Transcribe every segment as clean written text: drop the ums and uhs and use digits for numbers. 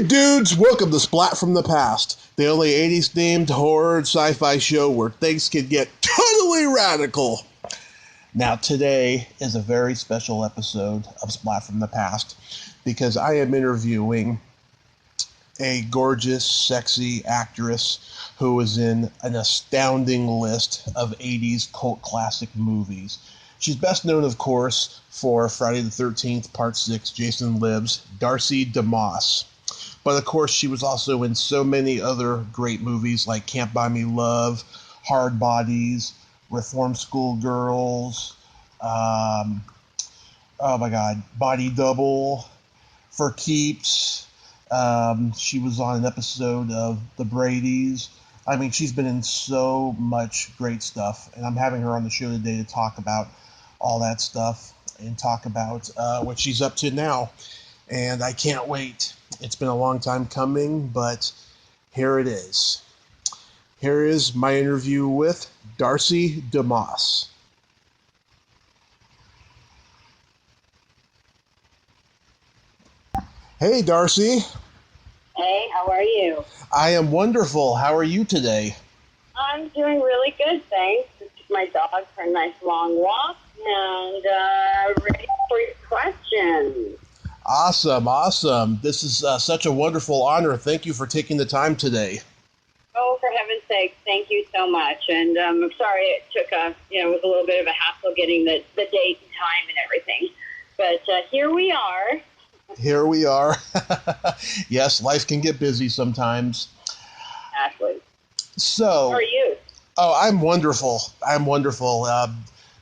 Hey dudes, welcome to Splat from the Past, the only 80s themed horror and sci-fi show where things can get totally radical. Now today is a very special episode of Splat from the Past because I am interviewing a gorgeous, sexy actress who is in an astounding list of 80s cult classic movies. She's best known, of course, for Friday the 13th, Part 6, Jason Lives, Darcy DeMoss. But of course, she was also in so many other great movies like Can't Buy Me Love, Hardbodies, Reform School Girls, oh my God, Body Double, For Keeps. She was on an episode of The Brady's. I mean, she's been in so much great stuff, and I'm having her on the show today to talk about all that stuff and talk about what she's up to now. And I can't wait. It's been a long time coming, but here it is. Here is my interview with Darcy DeMoss. Hey, Darcy. Hey, how are you? I am wonderful. How are you today? I'm doing really good, thanks. Just took my dog for a nice long walk and ready for your questions. Awesome. This is such a wonderful honor. Thank you for taking the time today. Oh, for heaven's sake, thank you so much. And I'm sorry it took it was a little bit of a hassle getting the date and time and everything. But here we are. Here we are. Yes, life can get busy sometimes. Exactly. So, how are you? Oh, I'm wonderful.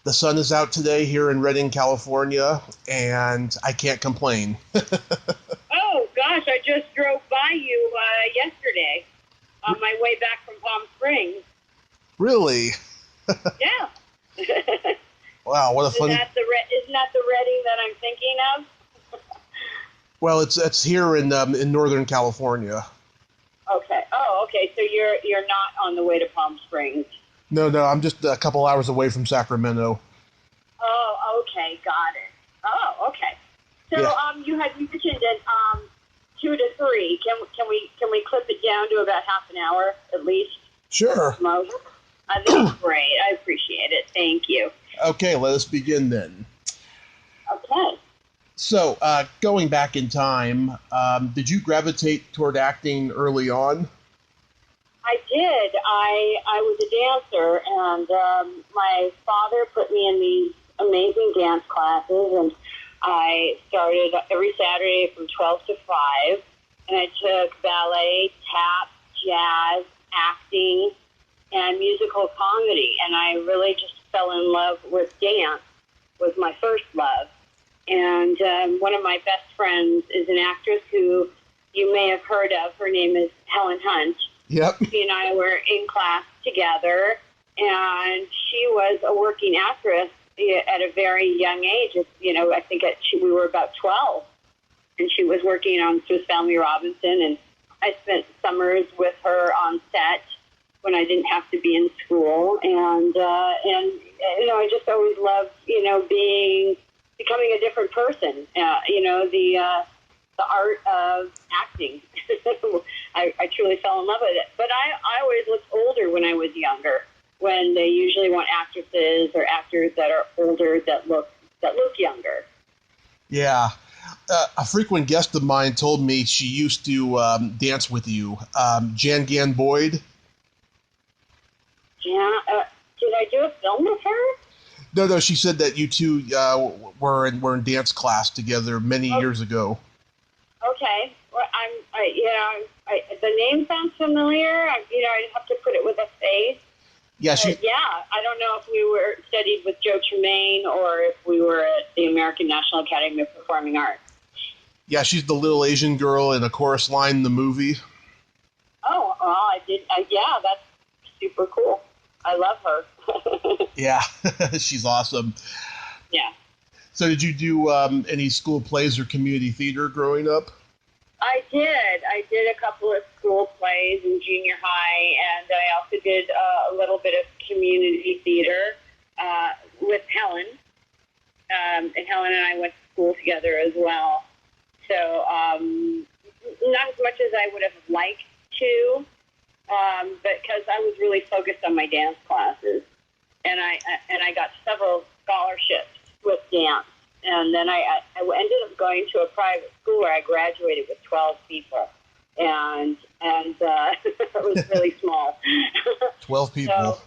The sun is out today here in Redding, California, and I can't complain. Oh, gosh, I just drove by you yesterday on my way back from Palm Springs. Really? Yeah. Wow, what a fun... Isn't that the Redding that I'm thinking of? Well, it's here in Northern California. Okay. Oh, okay. So you're not on the way to Palm Springs. No, I'm just a couple hours away from Sacramento. Oh, okay, got it. Oh, okay. So Yeah. You had mentioned that 2 to 3. Can we clip it down to about half an hour at least? Sure. Most. I think it's great. I appreciate it. Thank you. Okay, let us begin then. Okay. So, going back in time, did you gravitate toward acting early on? I did. I was a dancer, and my father put me in these amazing dance classes, and I started every Saturday from 12 to 5, and I took ballet, tap, jazz, acting, and musical comedy, and I really just fell in love with dance, was my first love. And one of my best friends is an actress who you may have heard of. Her name is Helen Hunt. Yep. She and I were in class together, and she was a working actress at a very young age. I think we were about 12, and she was working on Swiss Family Robinson, and I spent summers with her on set when I didn't have to be in school, and I just always loved, becoming a different person, the art of acting. I truly fell in love with it. But I always looked older when I was younger, when they usually want actresses or actors that are older that look younger. Yeah. A frequent guest of mine told me she used to dance with you. Jan Gann Boyd. Yeah. Did I do a film with her? No, she said that you two were in dance class together many years ago. Okay. Well, the name sounds familiar. I'd have to put it with a face. Yeah, I don't know if we were studied with Joe Tremaine or if we were at the American National Academy of Performing Arts. Yeah, she's the little Asian girl in a chorus line in the movie. Oh, well, I did. That's super cool. I love her. Yeah, she's awesome. Yeah. So did you do any school plays or community theater growing up? I did a couple of school plays in junior high, and I also did a little bit of community theater with Helen. And Helen and I went to school together as well. So not as much I would have liked to, but because I was really focused on my dance classes, and I got several scholarships with dance, and then I ended up going to a private school where I graduated with 12 people, and it was really small. 12 people.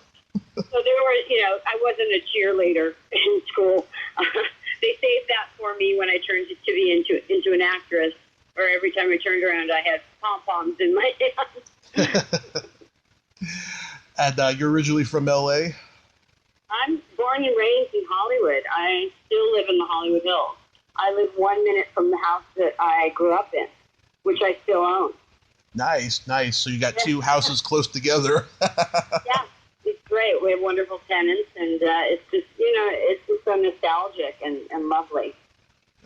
So there were, I wasn't a cheerleader in school. They saved that for me when I turned to be into an actress, where every time I turned around, I had pom-poms in my hands. And you're originally from L.A.? I'm born and raised in Hollywood. I still live in the Hollywood Hills. I live 1 minute from the house that I grew up in, which I still own. Nice. So you got two houses close together. Yeah, it's great. We have wonderful tenants, and it's just, it's just so nostalgic and lovely.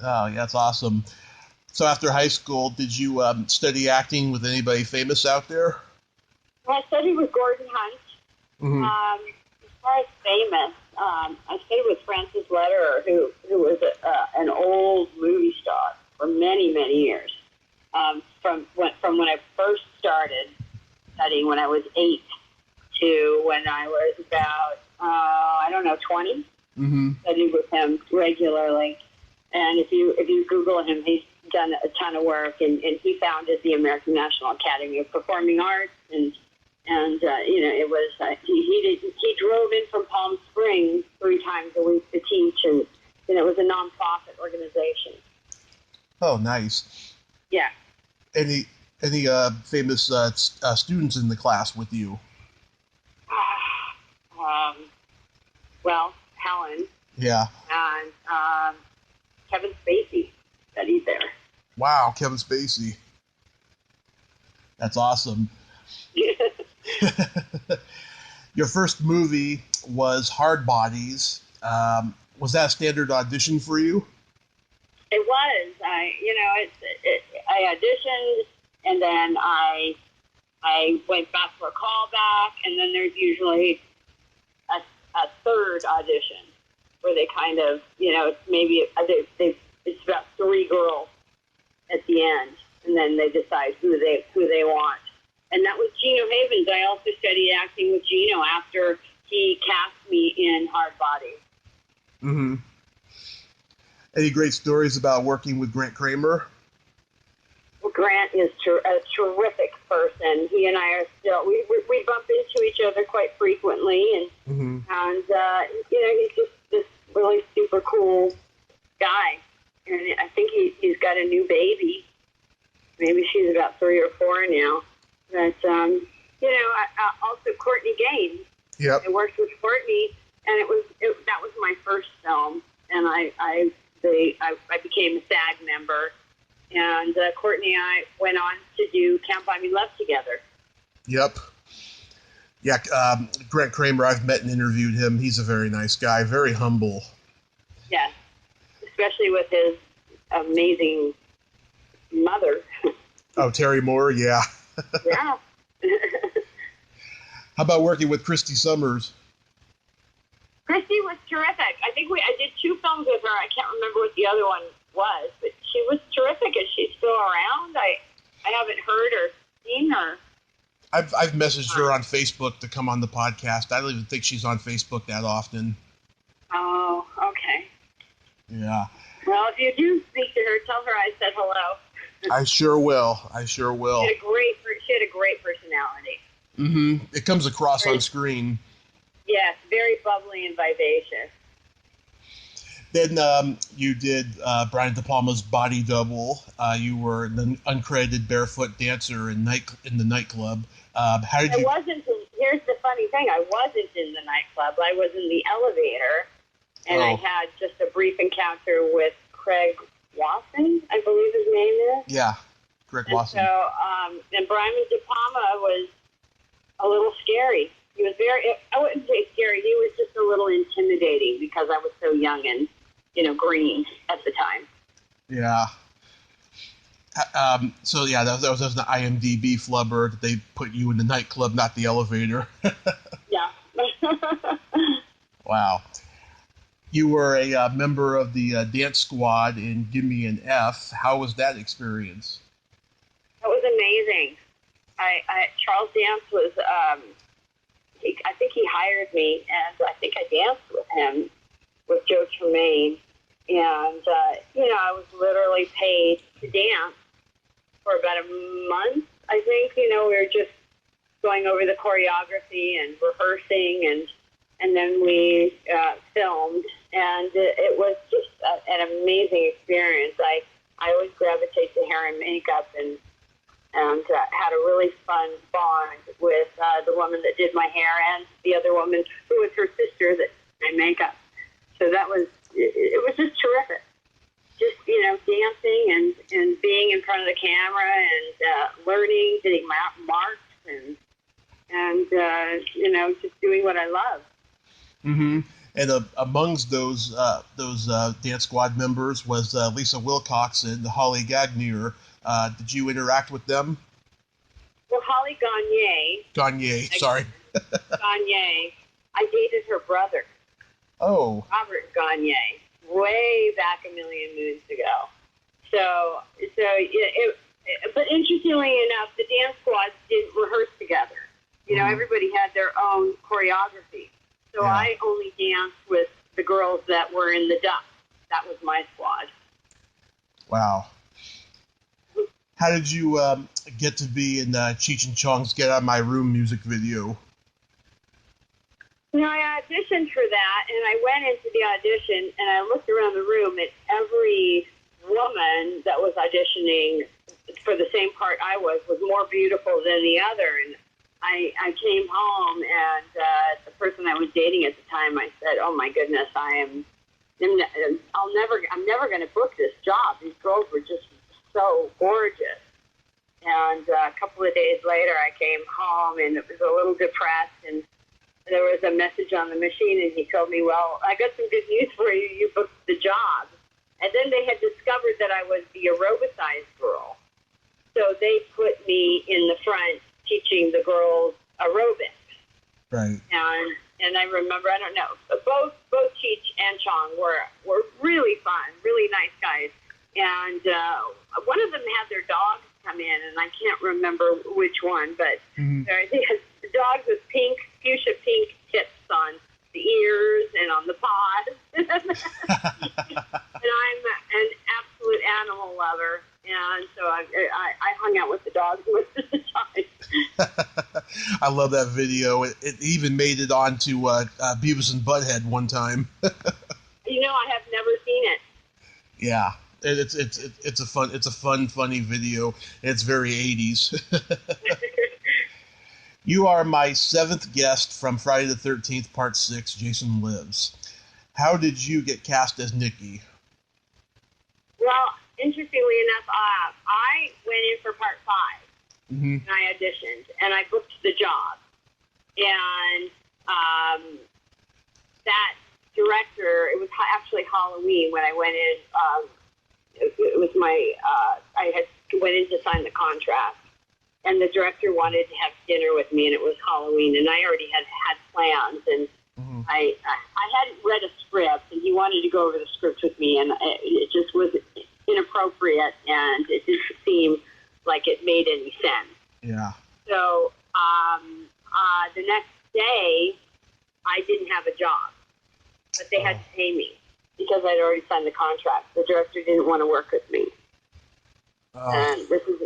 Oh, yeah, that's awesome. So after high school, did you study acting with anybody famous out there? Well, I studied with Gordon Hunt. Mm-hmm. As far as famous, I studied with Francis Lederer, who was an old movie star for many, many years. From when I first started studying when I was 8 to when I was about, 20. Mm-hmm. Studied with him regularly. And if you Google him, he's done a ton of work, and he founded the American National Academy of Performing Arts, and it was he drove in from Palm Springs 3 times a week to teach, and it was a nonprofit organization. Oh, nice. Yeah. Any famous students in the class with you? Well, Helen. Yeah. And Kevin Spacey studied there. Wow, Kevin Spacey. That's awesome. Your first movie was Hardbodies. Was that a standard audition for you? It was. I auditioned, and then I went back for a callback, and then there's usually a third audition where they kind of, maybe it's about 3 girls at the end, and then they decide who they want. And that was Gino Havens. I also studied acting with Gino after he cast me in Hardbodies. Mm-hmm. Any great stories about working with Grant Kramer? Well, Grant is a terrific person. He and I are still, we bump into each other quite frequently, and he's just this really super cool guy. And I think he's got a new baby. Maybe she's about 3 or 4 now. But, also Courtney Gaines. Yep. I worked with Courtney, and that was my first film, and I became a SAG member, and Courtney and I went on to do Can't Buy Me Love together. Yep. Yeah, Grant Kramer, I've met and interviewed him. He's a very nice guy, very humble. Yes, especially with his amazing mother. Oh, Terry Moore, yeah. Yeah. How about working with Christy Summers? Christy was terrific. I think I did 2 films with her. I can't remember what the other one was, but she was terrific. Is she still around? I haven't heard or seen her. I've messaged her on Facebook to come on the podcast. I don't even think she's on Facebook that often. Oh, okay. Yeah. Well, if you do speak to her, tell her I said hello. I sure will. She had a great personality. Mm-hmm. It comes across on screen. Yes, very bubbly and vivacious. Then you did Brian De Palma's Body Double. You were the uncredited barefoot dancer in the nightclub. How did you? Here's the funny thing. I wasn't in the nightclub. I was in the elevator, and I had just a brief encounter with Craig Wasson, I believe his name is. Yeah, Craig Wasson. So, and Brian De Palma was a little scary. He was I wouldn't say scary, he was just a little intimidating because I was so young and, green at the time. Yeah. So, yeah, that was an IMDb flubber that they put you in the nightclub, not the elevator. Yeah. Wow. You were a member of the dance squad in Give Me an F. How was that experience? That was amazing. Charles Dance was, I think he hired me, and I think I danced with him, with Joe Tremaine. And, I was literally paid to dance for about a month, I think. We were just going over the choreography and rehearsing, and then we filmed. And it was just an amazing experience. I always gravitate to hair and makeup, and had a really fun bond with the woman that did my hair and the other woman who was her sister that did my makeup. So it was just terrific. Just, dancing and being in front of the camera and learning, getting marks and just doing what I love. Mm-hmm. And amongst those dance squad members was Lisa Wilcox and Holly Gagnier. Did you interact with them? Well, Holly Gagnier, sorry. Gagnier, I dated her brother. Oh. Robert Gagnier, way back a million moons ago. So but interestingly enough, the dance squads didn't rehearse together. Everybody had their own choreography. So yeah. I only danced with the girls that were in the duck. That was my squad. Wow. How did you get to be in Cheech and Chong's Get Out of My Room music video? I auditioned for that, and I went into the audition, and I looked around the room at every woman that was auditioning for the same part I was more beautiful than the other. And I came home, and the person I was dating at the time, I said, "Oh my goodness, I'm never going to book this job. These girls were just so gorgeous." And a couple of days later, I came home, and it was a little depressed, and there was a message on the machine, and he told me, "Well, I got some good news for you. You booked the job." And then they had discovered that I was the aerobicized girl. So they put me in the front teaching the girls aerobics. Right. And I remember, I don't know, both Cheech and Chong were really fun, really nice guys. And one of them had their dogs come in, and I can't remember which one, but I think the dogs with fuchsia pink tips on the ears and on the paws. And I'm an absolute animal lover, and so I hung out with the dogs most of the time. I love that video. It even made it onto Beavis and Butthead one time. I have never seen it. Yeah. It's a fun, funny video. It's very 80s. You are my 7th guest from Friday the 13th, Part 6, Jason Lives. How did you get cast as Nikki? Well, interestingly enough, I went in for Part 5, and I auditioned, and I booked the job. And that director, it was actually Halloween when I went in. It was I had went in to sign the contract. And the director wanted to have dinner with me, and it was Halloween, and I already had plans, and I hadn't read a script, and he wanted to go over the script with me, and it just was inappropriate, and it didn't seem like it made any sense. Yeah. So the next day, I didn't have a job, but they had to pay me because I'd already signed the contract. The director didn't want to work with me, and this is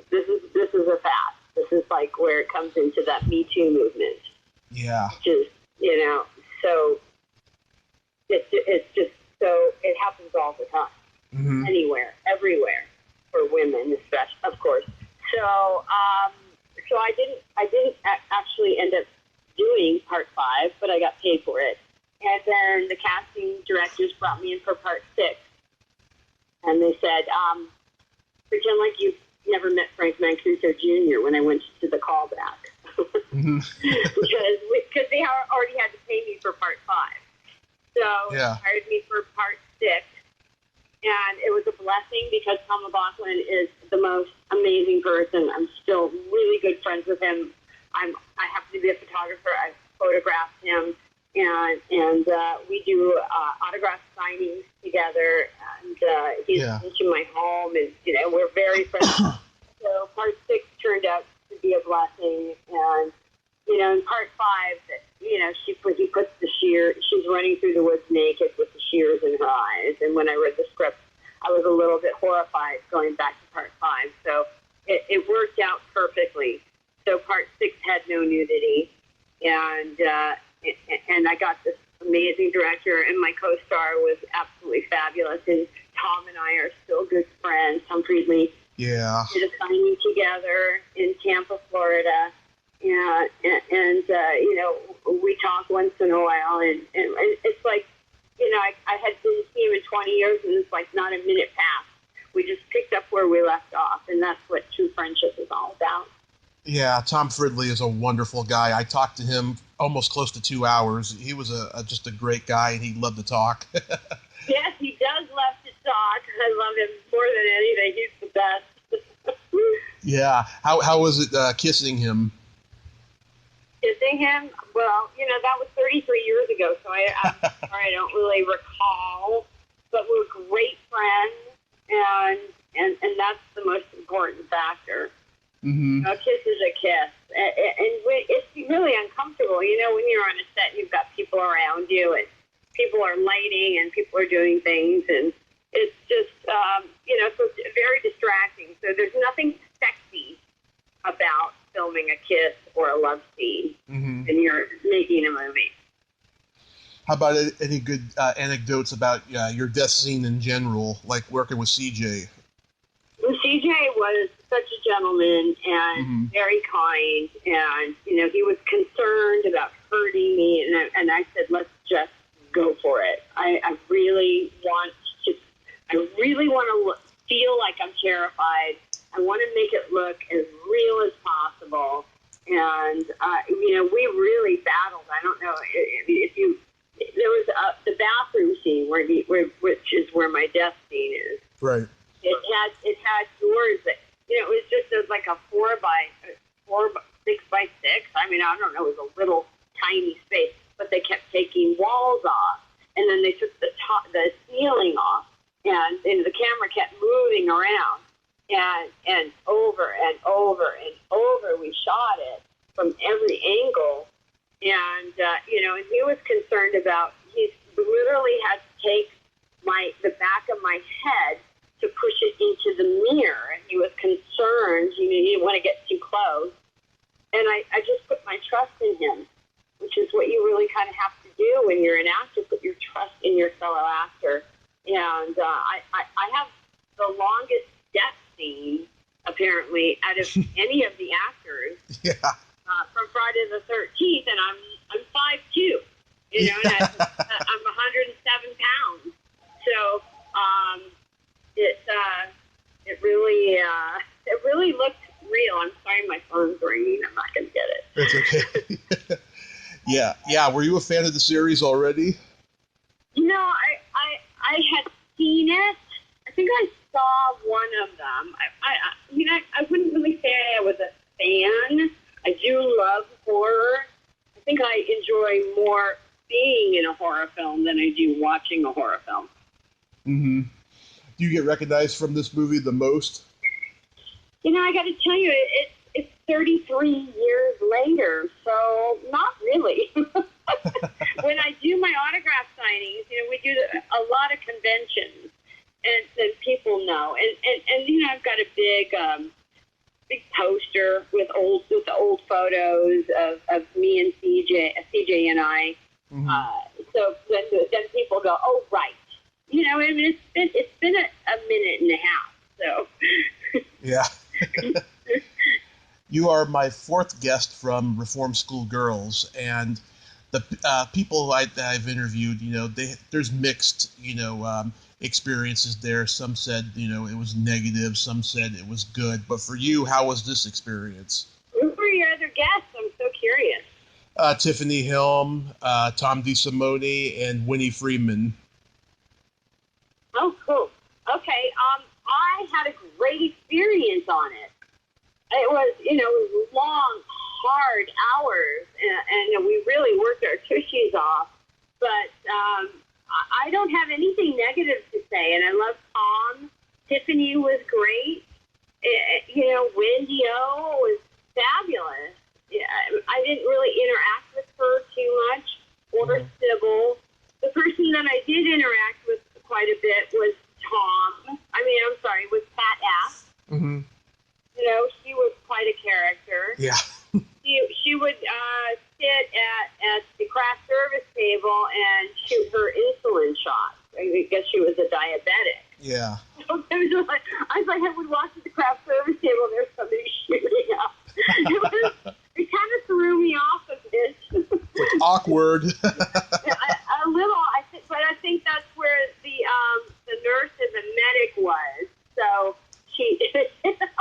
a fact. This is like where it comes into that Me Too movement. Yeah. Just, so it's just so it happens all the time. Anywhere, everywhere, for women, especially, of course. So, so I didn't actually end up doing Part 5, but I got paid for it. And then the casting directors brought me in for Part 6, and they said, pretend like you've never met Frank Mancuso Jr. when I went to the callback. Because they already had to pay me for Part 5. So they hired me for Part 6. And it was a blessing because Tom McLaughlin is the most amazing person. I'm still really good friends with him. I happen to be a photographer. I photographed him. And we do autograph signings together, and he's into my home, and we're very friendly. So part 6 turned out to be a blessing. And, in part 5, he puts the shear, she's running through the woods naked with the shears in her eyes. And when I read the script, I was a little bit horrified going back to part 5. So it worked out perfectly. So part 6 had no nudity. And I got this amazing director, and my co-star was absolutely fabulous. And Tom and I are still good friends. Tom Friedley. Yeah. Did a signing together in Tampa, Florida. Yeah, and we talk once in a while, and it's like, I had been to him in 20 years, and it's like not a minute passed. We just picked up where we left off, and that's what true friendship is all about. Yeah, Tom Fridley is a wonderful guy. I talked to him almost close to 2 hours. He was just a great guy, and he loved to talk. Yes, he does love to talk. I love him more than anything. He's the best. Yeah. How was it kissing him? Kissing him? Well, that was 33 years ago, so I'm sorry, I don't really recall. But we're great friends, and that's the most important factor. Mm-hmm. A kiss is a kiss. And it's really uncomfortable. When you're on a set, you've got people around you, and people are lighting, and people are doing things, and it's just, so it's very distracting. So there's nothing sexy about filming a kiss or a love scene when you're making a movie. How about any good anecdotes about your death scene in general, like working with CJ? Well, CJ was such a gentleman and very kind, and he was concerned about hurting me, and I said, let's just go for it. I really want to feel like I'm terrified. I want to make it look as real as possible. And, we really battled. I don't know if you, there was the bathroom scene which is where my death scene is. Right. It had doors that, it was just like a 6 by 6. I mean, I don't know, it was a little tiny space, but they kept taking walls off, and then they took the ceiling off, and the camera kept moving around, and over and over and over we shot it from every angle, and and he was concerned about, he literally had to take the back of my head to push it into the mirror, and he was concerned, he didn't want to get too close, and I just put my trust in him, which is what you really kind of have to do when you're an actor, put your trust in your fellow actor. And I have the longest death scene, apparently, out of any of the actors. Yeah. From Friday the 13th, and I'm 5'2", and I'm 107 pounds. So it really looked real. I'm sorry, my phone's ringing. I'm not going to get it. That's okay. Yeah. Were you a fan of the series already? I had seen it. I think I saw one of them. I wouldn't really say I was a fan. I do love horror. I think I enjoy more being in a horror film than I do watching a horror film. Mm-hmm. Do you get recognized from this movie the most? I got to tell you, it's 33 years later, so not really. When I do my autograph signings, we do a lot of conventions, and people know. And I've got a big poster with the old photos of me and CJ and I. Mm-hmm. So then people go, oh, right. It's been a minute and a half, so. Yeah. You are my fourth guest from Reform School Girls, and the people I've interviewed, there's mixed, experiences there. Some said, it was negative. Some said it was good. But for you, how was this experience? Who were your other guests? I'm so curious. Tiffany Helm, Tom DeSimone, and Winnie Freeman. Oh, cool. Okay. I had a great experience on it. It was long, hard hours, and we really worked our tushies off. But I don't have anything negative to say, and I love Tom. Tiffany was great. Wendy O was fabulous. Yeah, I didn't really interact with her too much, or Sybil. The person that I did interact with quite a bit was Tom. Was Pat Ass. Mm-hmm. She was quite a character. Yeah. She would sit at the craft service table and shoot her insulin shots. I guess she was a diabetic. Yeah. I would walk to the craft service table and there's somebody shooting up. It kind of threw me off a bit. It's awkward. A little, but I think that's where the nurse and the medic was. So she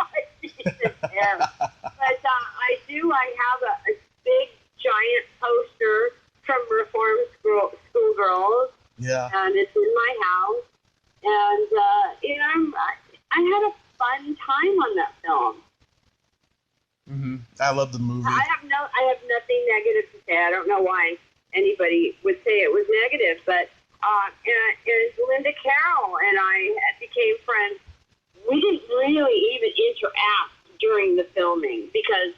there. But I have a big giant poster from Reform Schoolgirls. Yeah. And it's in my house. And, I had a fun time on that film. Mm-hmm. I love the movie. I have nothing negative to say. I don't know why anybody would say it was negative, but and Linda Carroll and I became friends. We didn't really even interact during the filming because,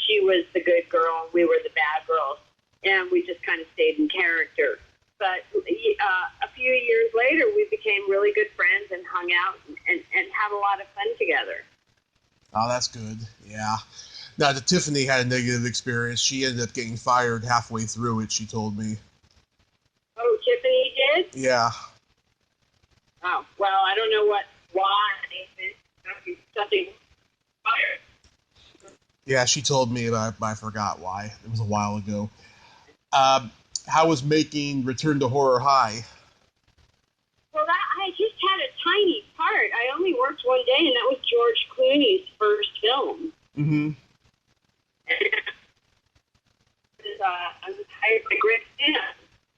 she was the good girl and we were the bad girls, and we just kind of stayed in character. But a few years later, we became really good friends and hung out and had a lot of fun together. Oh, that's good. Yeah. Now, Tiffany had a negative experience. She ended up getting fired halfway through it, she told me. Oh, Tiffany did? Yeah. Oh, well, I don't know why. Something fired. Yeah, she told me about it, but I forgot why. It was a while ago. How was making Return to Horror High? Well, I just had a tiny part. I only worked one day, and that was George Clooney's first film. Mm-hmm. I was hired by Greg Sims.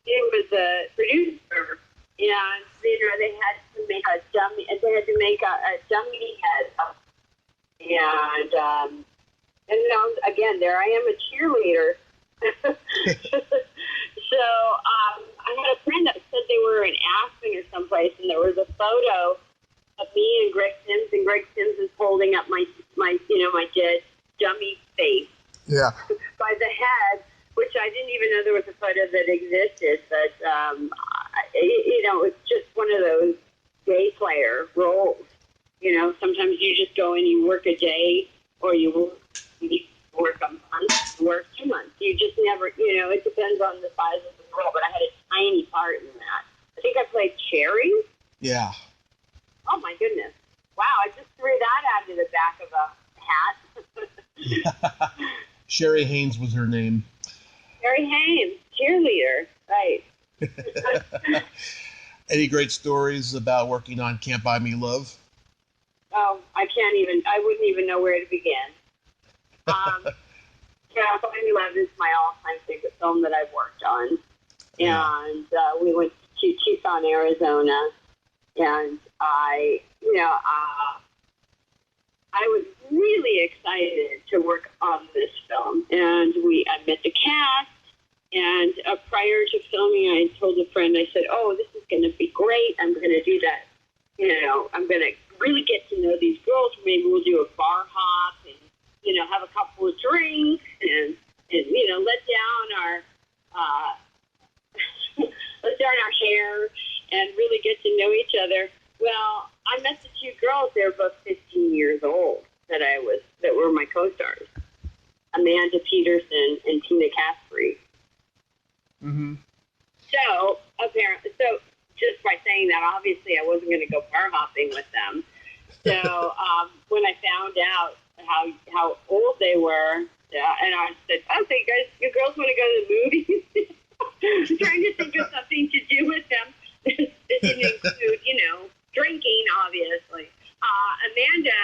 He was a producer, and they had to make a dummy. They had to make a dummy head, and again, there I am, a cheerleader. So I had a friend that said they were in Aspen or someplace, and there was a photo of me and Greg Sims, and Greg Sims is holding up my dead dummy face. Yeah. By the head, which I didn't even know there was a photo that existed, but it's just one of those day player roles. Sometimes you just go and you work a day, or you work a month, work 2 months. You just never, it depends on the size of the role, but I had a tiny part in that. I think I played Cherry. Yeah. Oh, my goodness. Wow, I just threw that out of the back of a hat. Sherry Haynes was her name. Sherry Haynes, cheerleader, right. Any great stories about working on Can't Buy Me Love? Oh, I wouldn't even know where to begin. Can't Buy Me Love is my all-time favorite film that I've worked on. And we went to Tucson, Arizona, and I was really excited to work on this film. And I met the cast, and prior to filming, I told a friend, I said, oh, this is going to be great. I'm going to do that. I'm going to really get to know these girls. Maybe we'll do a bar hop and, have a couple of drinks and let down our hair and really get to know each other. Well, I met the two girls. They were both 15 years old that were my co-stars, Amanda Peterson and Tina Caspery. Mm-hmm. So just by saying that, obviously I wasn't going to go bar hopping with them. So when I found out how old they were, and I said, "Oh, so you girls want to go to the movies?" Trying to think of something to do with them. It didn't include, drinking, obviously. Amanda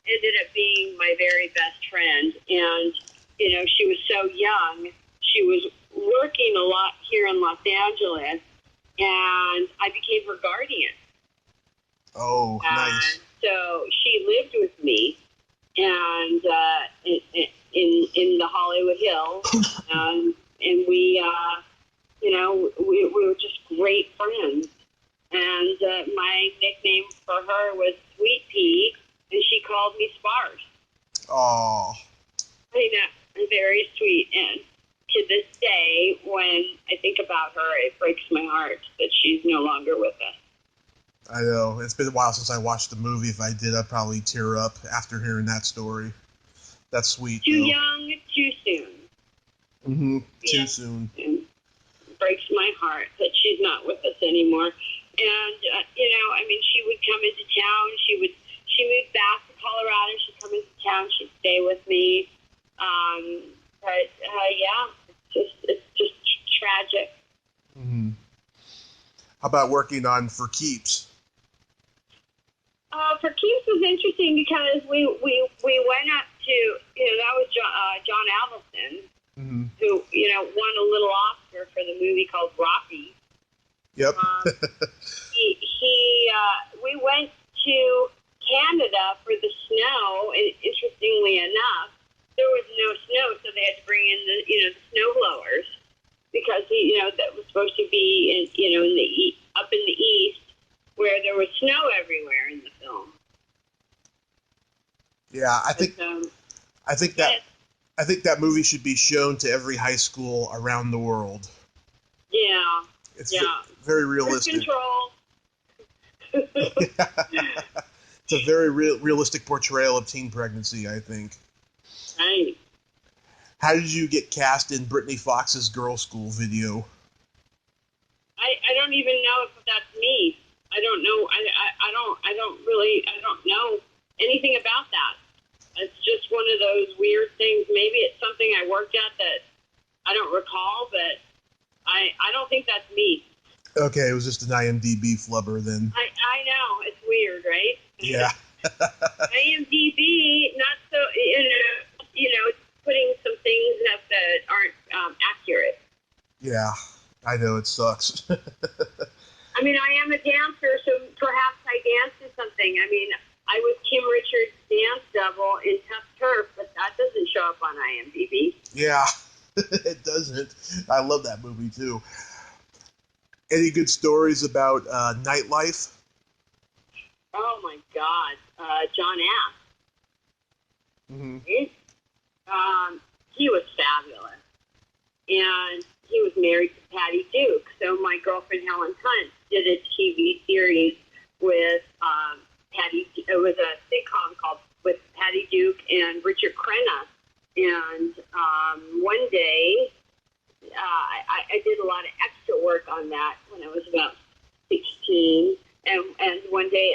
ended up being my very best friend, and she was so young. She was working a lot here in Los Angeles, and I became her guardian. Oh, nice. So she lived with me, and in the Hollywood Hills, and we were just great friends. And my nickname for her was Sweet Pea, and she called me I know, very sweet. And to this day, when I think about her, it breaks my heart that she's no longer with us. I know. It's been a while since I watched the movie. If I did, I'd probably tear up after hearing that story. That's sweet. Too young, too soon. Mm-hmm. Yeah. Too soon. It breaks my heart that she's not with us anymore. And, she would come into town. She moved back to Colorado. She'd come into town. She'd stay with me. It's just tragic. Mm-hmm. How about working on For Keeps? For Keeps was interesting because we went up to, that was John Avildsen, mm-hmm. who, won a little Oscar for the movie called Rocky. Yep. We went to Canada for the snow, and interestingly enough, there was no snow, so they had to bring in the snow blowers because that was supposed to be up in the east where there was snow everywhere in the film. Yeah, I think that movie should be shown to every high school around the world. Yeah. It's very realistic. Control. It's a very realistic portrayal of teen pregnancy, I think. Right. How did you get cast in Brittany Fox's Girl School video? I don't even know if that's me. I don't know. I don't know anything about that. It's just one of those weird things. Maybe it's something I worked at that I don't recall, but I don't think that's me. Okay, it was just an IMDb flubber then. I know. It's weird, right? Yeah. IMDb, not so, it's putting some things up that aren't accurate. Yeah, I know, it sucks. I mean, I am a dancer, so perhaps I danced in something. I mean, I was Kim Richards' dance double in Tough Turf, but that doesn't show up on IMDb. Yeah, it doesn't. I love that movie, too. Any good stories about nightlife? Oh, my God. John Ash. Mm-hmm. He was fabulous. And he was married to Patty Duke. So my girlfriend, Helen Hunt, did a TV series with Patty. It was a sitcom called with Patty Duke and Richard Crenna. And one day, I did a lot of extra work on that when I was about 16. And one day,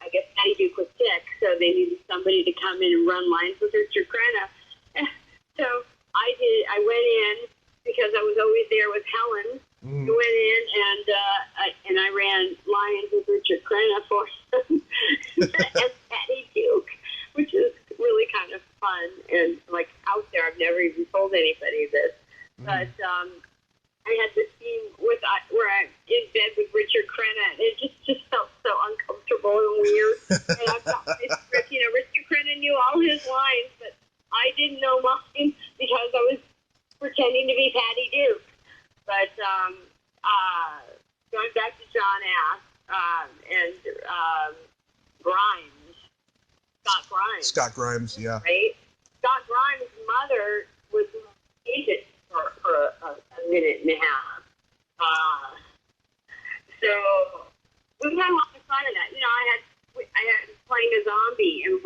I guess Patty Duke was sick, so they needed somebody to come in and run lines with Richard Crenna. So I went in because I was always there with Helen. I went in and I ran lines with Richard Crenna for him as Patty Duke, which is really kind of fun and like out there. I've never even told anybody this, but I had this scene where I'm in bed with Richard Crenna, and it just felt so uncomfortable and weird. And I thought my script, Richard Crenna knew all his lines, but I didn't know mine because I was pretending to be Patty Duke. But going back to John Ash and Grimes, Scott Grimes. Scott Grimes, yeah. Right? Scott Grimes' mother was an agent for a minute and a half. So we had a lot of fun in that. I had playing a zombie, and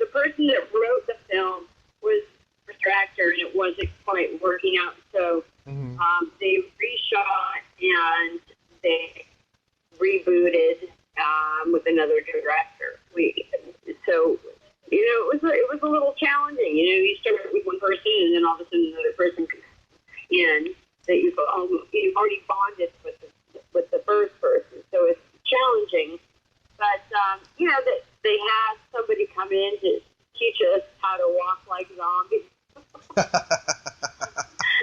the person that wrote the film was a director, and it wasn't quite working out. So they reshot and they rebooted with another director. It was a little challenging. You start with one person, and then all of a sudden another person comes in that you've already bonded with the first person. So it's challenging. But they had somebody come in to teach us how to walk like zombies.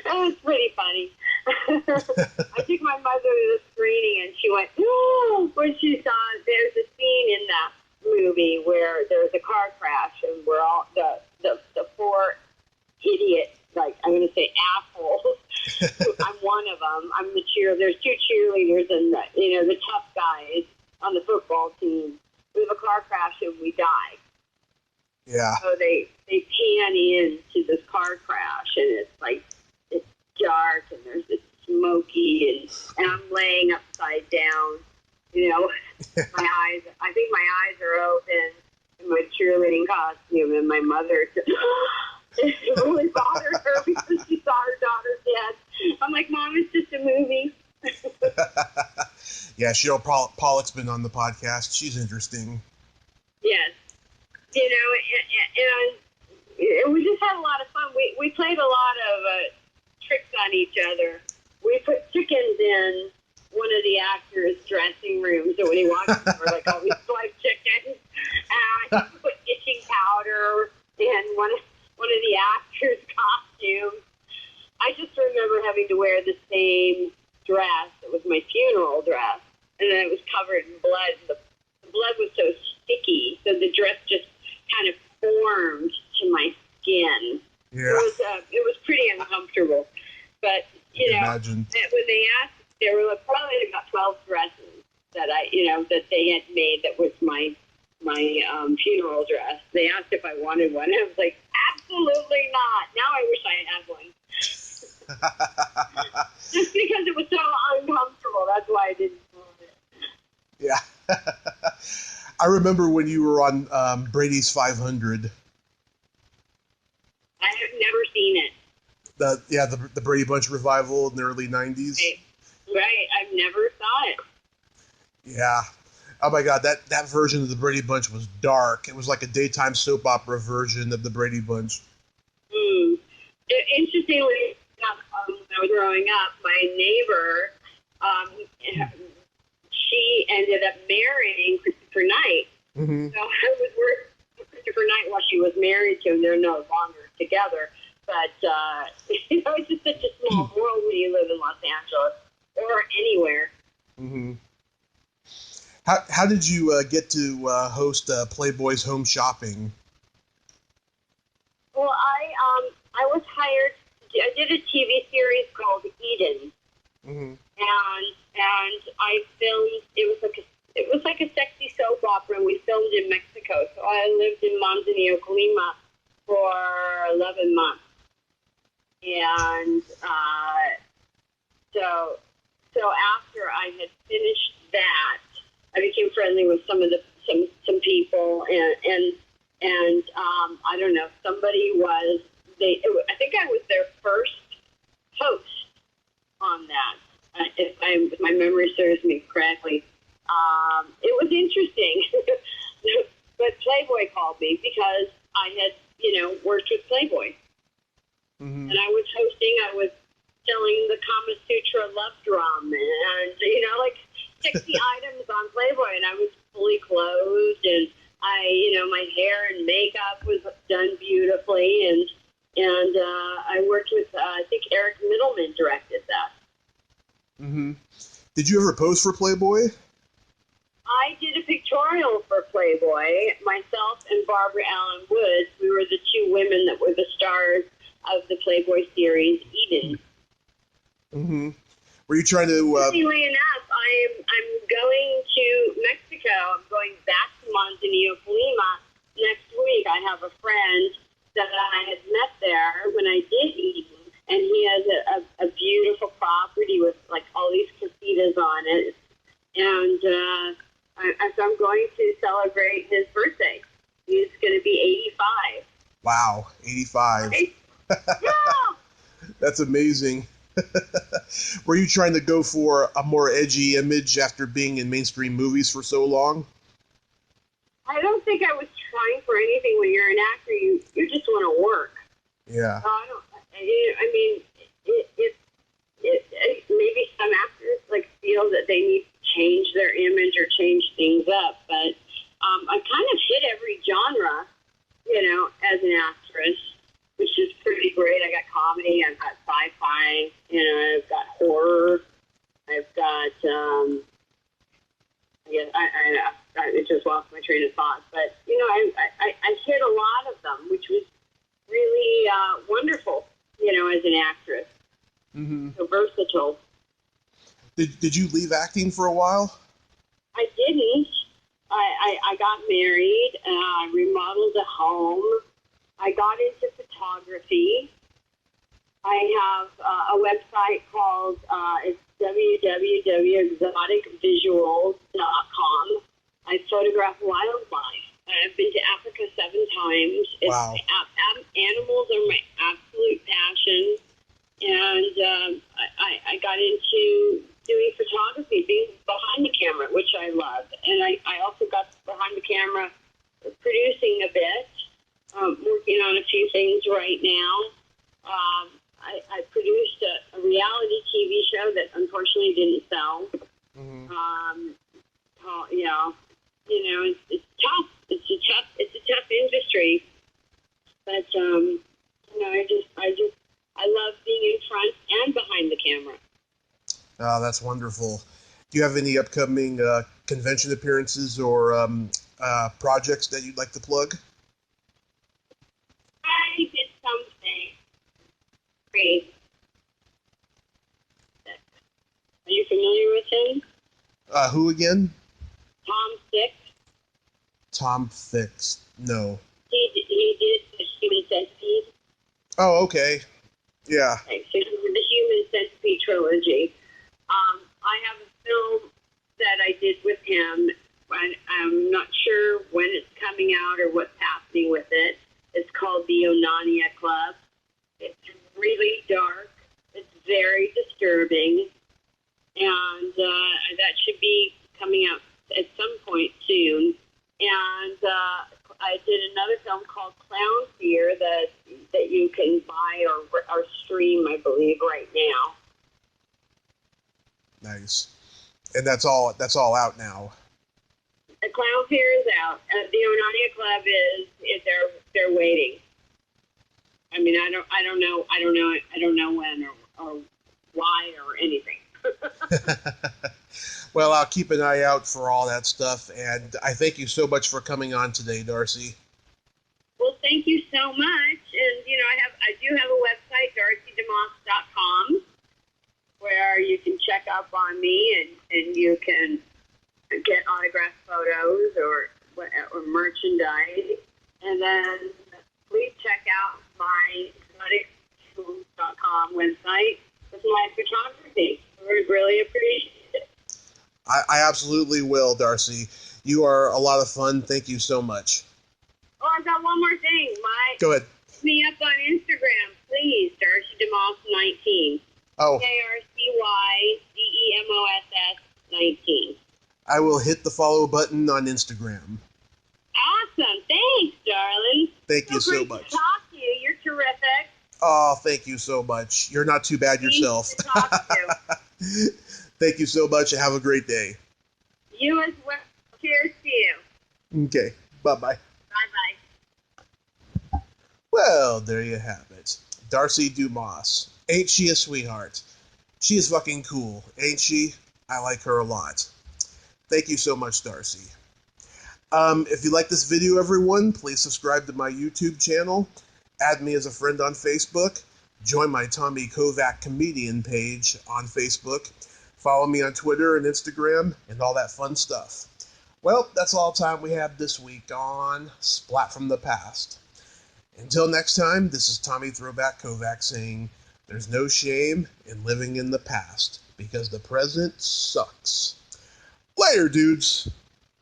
That was pretty funny. I took my mother to the screening, and she went, "Oh!" when she saw there's a scene in that movie where there's a car crash, and we're all the four idiots, like I'm going to say assholes. I'm one of them. I'm the there's two cheerleaders and the tough guys on the football team. We have a car crash and we die. Yeah. So they pan in to into this car crash, and it's dark, and there's this smoky, and I'm laying upside down, my eyes, I think my eyes are open in my cheerleading costume, and my mother, it really bothered her because she saw her daughter dead. I'm like, Mom, it's just a movie. Yeah, Cheryl Pollock's been on the podcast. She's interesting. Yes. And we just had a lot of fun. We played a lot of tricks on each other. We put chickens in one of the actors' dressing rooms, so when he walks in, we're like, oh, we like chickens. And he put itching powder in one of the actors' costumes. I just remember having to wear the same dress. It was my funeral dress, and then it was covered in blood. The blood was so sticky, so the dress just kind of formed to my skin. Yeah. It was pretty uncomfortable. But, imagine. When they asked, there were probably about 12 dresses that that they had made that was my funeral dress. They asked if I wanted one. I was like, absolutely not. Now I wish I had one. Just because it was so uncomfortable. That's why I didn't want it. Yeah. I remember when you were on Brady's 500. I have never seen it. The Brady Bunch revival in the early 90s. Right. I've never saw it. Yeah. Oh my God, that version of the Brady Bunch was dark. It was like a daytime soap opera version of the Brady Bunch. Interestingly, when I was growing up, my neighbor, she ended up marrying Christopher Knight. Mm-hmm. So I was working with Christopher Knight while she was married to him. They're no longer together. But, it's just such a small world when you live in Los Angeles or anywhere. Mm-hmm. How did you get to host Playboy's Home Shopping? Well, I was hired. I did a TV series called Eden, mm-hmm. and I filmed. It was like a sexy soap opera, and we filmed in Mexico. So I lived in Manzanillo, Colima, for 11 months, and so after I had finished that, I became friendly with some people, and I don't know, somebody was. I think I was their first host on that, if my memory serves me correctly. It was interesting, but Playboy called me because I had, worked with Playboy. Mm-hmm. And I was hosting, I was selling the Kama Sutra love drum and, like 60 items on Playboy, and I was fully clothed, and my hair and makeup was done beautifully, and I worked with, I think Eric Middleman directed that. Mm-hmm. Did you ever pose for Playboy? I did a pictorial for Playboy. Myself and Barbara Allen Woods, we were the two women that were the stars of the Playboy series Eden. Mm-hmm. Were you trying to... Interestingly enough, I'm going to Mexico. I'm going back to Manzanillo, Colima next week. I have a friend that I had met there when I did Eden, and he has a beautiful property with like all these casitas on it, and so I'm going to celebrate his birthday. He's going to be 85. Wow, 85. Right? Yeah. That's amazing. Were you trying to go for a more edgy image after being in mainstream movies for so long? I don't think I was trying for anything. When you're an actor, you just want to work. Yeah. Maybe some actors feel that they need to change their image or change things up, but I kind of hit every genre, as an actress, which is pretty great. I got comedy, I've got sci-fi, I've got horror, I've got I just lost my train of thought, but I hit a lot of them, which was really wonderful, as an actress. Mm-hmm. So versatile. Did you leave acting for a while? I didn't. I got married. I remodeled a home. I got into photography. I have a website called it's www.exoticvisuals.com. I photograph wildlife. I've been to Africa 7 times. Wow. Animals are my absolute passion. And I got into doing photography, being behind the camera, which I love. And I also got behind the camera producing a bit, working on a few things right now. I produced a reality TV show that unfortunately didn't sell. Mm-hmm. It's tough. It's a tough industry. But I love being in front and behind the camera. Oh, that's wonderful. Do you have any upcoming convention appearances or projects that you'd like to plug? I did something great. Are you familiar with him? Who again? Tom Six. Tom Fix. No. He did the Human Centipede. Oh, okay. Yeah. Okay, so the Human Centipede trilogy. I have a film that I did with him. I'm not sure when it's coming out or what's happening with it. It's called the Onania Club. It's really dark. It's very disturbing. And that should be coming out at some point soon. And I did another film called Clown Fear that you can buy or stream, I believe, right now. Nice. And that's all out now. The Clown Fear is out. The Onania Club is they're waiting. I mean, I don't know when or why or anything. Well, I'll keep an eye out for all that stuff, and I thank you so much for coming on today, Darcy. Well, thank you so much. And I do have a website, DarcyDeMoss.com, where you can check up on me and you can get autographed photos or merchandise. And then please check out my exoticvisuals.com website with my photography. I would really appreciate it. I absolutely will, Darcy. You are a lot of fun. Thank you so much. Oh, I've got one more thing. Go ahead. Hit me up on Instagram, please. Darcy DeMoss 19. Oh. DarcyDeMoss 19. I will hit the follow button on Instagram. Awesome. Thanks, darling. Thank you so great much. To talk to you. You're terrific. Oh, thank you so much. You're not too bad yourself. To talk to. Thank you so much and have a great day. You as well. Cheers to you. Okay. Bye-bye. Bye-bye. Well, there you have it. Darcy DeMoss. Ain't she a sweetheart? She is fucking cool, ain't she? I like her a lot. Thank you so much, Darcy. If you like this video, everyone, please subscribe to my YouTube channel. Add me as a friend on Facebook. Join my Tommy Kovac comedian page on Facebook. Follow me on Twitter and Instagram and all that fun stuff. Well, that's all the time we have this week on Splat from the Past. Until next time, this is Tommy Throwback Kovac saying, there's no shame in living in the past because the present sucks. Later, dudes.